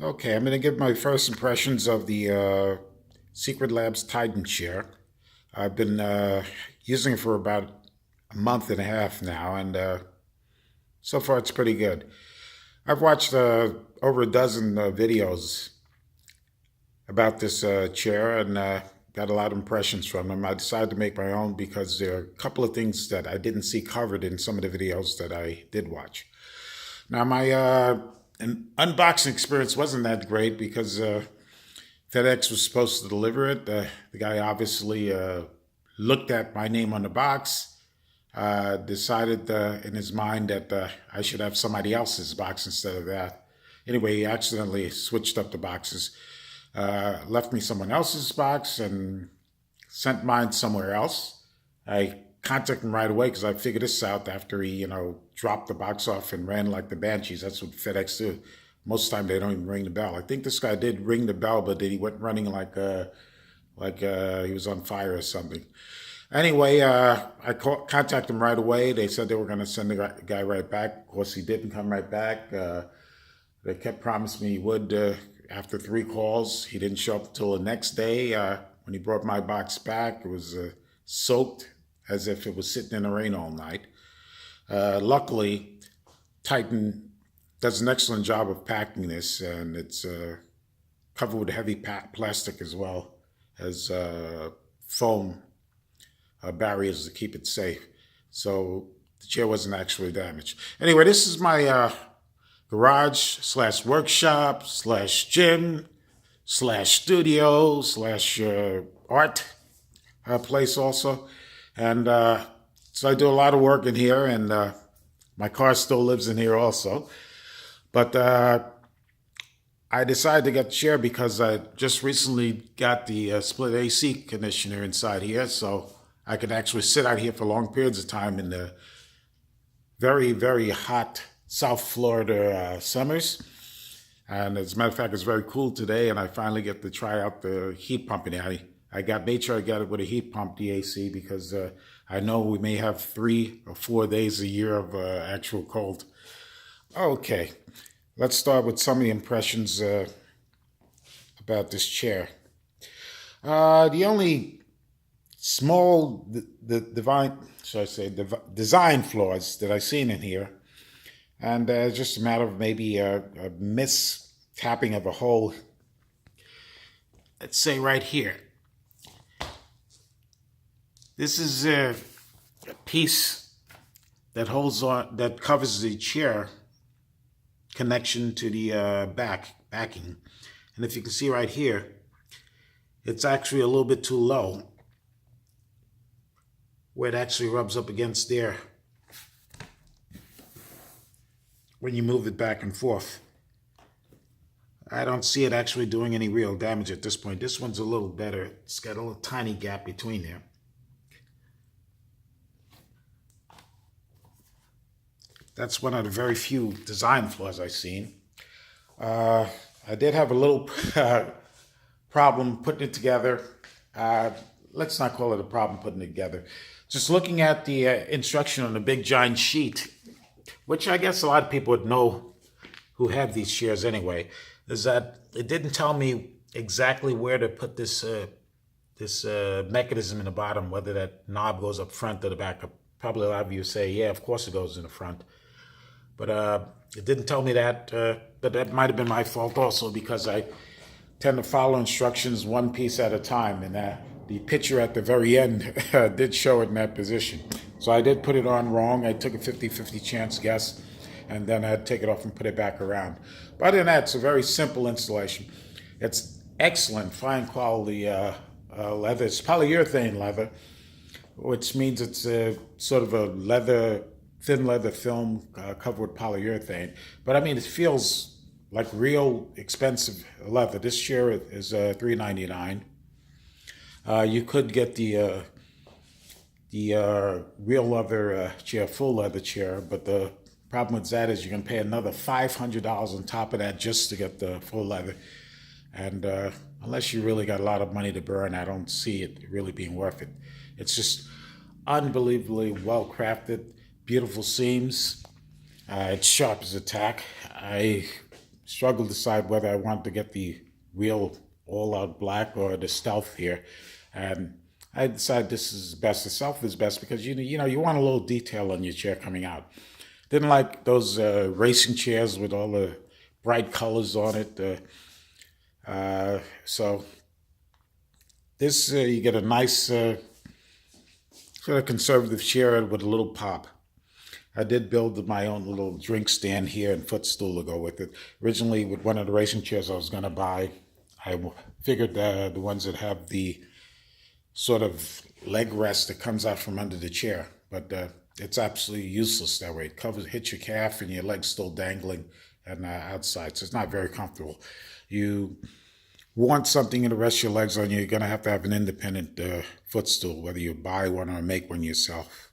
Okay, I'm going to give my first impressions of the Secretlab's Titan chair. I've been using it for about a month and a half now, and so far it's pretty good. I've watched over a dozen videos about this chair and got a lot of impressions from them. I decided to make my own because there are a couple of things that I didn't see covered in some of the videos that I did watch. Now, my unboxing experience wasn't that great because FedEx was supposed to deliver it. The guy obviously looked at my name on the box, decided in his mind that I should have somebody else's box instead of that. Anyway, he accidentally switched up the boxes, left me someone else's box, and sent mine somewhere else. I contacted him right away because I figured this out after he, dropped the box off and ran like the banshees. That's what FedEx do. Most of the time they don't even ring the bell. I think this guy did ring the bell, but then he went running like he was on fire or something. Anyway, contacted him right away. They said they were going to send the guy right back. Of course, he didn't come right back. They kept promising me he would after 3 calls. He didn't show up until the next day. When he brought my box back, it was soaked as if it was sitting in the rain all night. Luckily, Titan does an excellent job of packing this, and it's covered with heavy plastic as well as foam barriers to keep it safe. So the chair wasn't actually damaged. Anyway, this is my garage slash workshop slash gym slash studio slash art place also. And so I do a lot of work in here, and my car still lives in here also. But I decided to get the chair because I just recently got the split AC conditioner inside here, so I could actually sit out here for long periods of time in the very, very hot South Florida summers. And as a matter of fact, it's very cool today, and I finally get to try out the heat pump in here. I made sure I got it with a heat pump, the AC, because I know we may have 3 or 4 days a year of actual cold. Okay, let's start with some of the impressions about this chair. The only small design flaws that I've seen in here, and it's just a matter of maybe a mistapping of a hole. Let's say right here. This is a piece that holds on, that covers the chair connection to the backing. And if you can see right here, it's actually a little bit too low, where it actually rubs up against there when you move it back and forth. I don't see it actually doing any real damage at this point. This one's a little better. It's got a little tiny gap between there. That's one of the very few design flaws I've seen. I did have a little problem putting it together. Let's not call it a problem putting it together. Just looking at the instruction on the big giant sheet, which I guess a lot of people would know who have these chairs anyway, is that it didn't tell me exactly where to put this mechanism in the bottom, whether that knob goes up front or the back. Probably a lot of you say, yeah, of course it goes in the front. But it didn't tell me that, but that might have been my fault also, because I tend to follow instructions one piece at a time, and the picture at the very end did show it in that position. So I did put it on wrong. I took a 50-50 chance guess, and then I'd take it off and put it back around. But other than that, it's a very simple installation. It's excellent, fine quality leather. It's polyurethane leather, which means it's a sort of a thin leather film covered with polyurethane. But I mean, it feels like real expensive leather. This chair is $3.99. You could get the real leather chair, full leather chair, but the problem with that is you're going to pay another $500 on top of that just to get the full leather. And unless you really got a lot of money to burn, I don't see it really being worth it. It's just unbelievably well crafted, beautiful seams. It's sharp as a tack. I struggled to decide whether I wanted to get the real all-out black or the stealth here, and I decided this is best. The stealth is best because you want a little detail on your chair coming out. Didn't like those racing chairs with all the bright colors on it. So this you get a nice sort of conservative chair with a little pop. I did build my own little drink stand here and footstool to go with it. Originally, with one of the racing chairs I was going to buy, I figured the ones that have the sort of leg rest that comes out from under the chair. But it's absolutely useless that way. It hits your calf and your leg's still dangling and outside, so it's not very comfortable. You want something to rest your legs on, you're going to have an independent footstool, whether you buy one or make one yourself.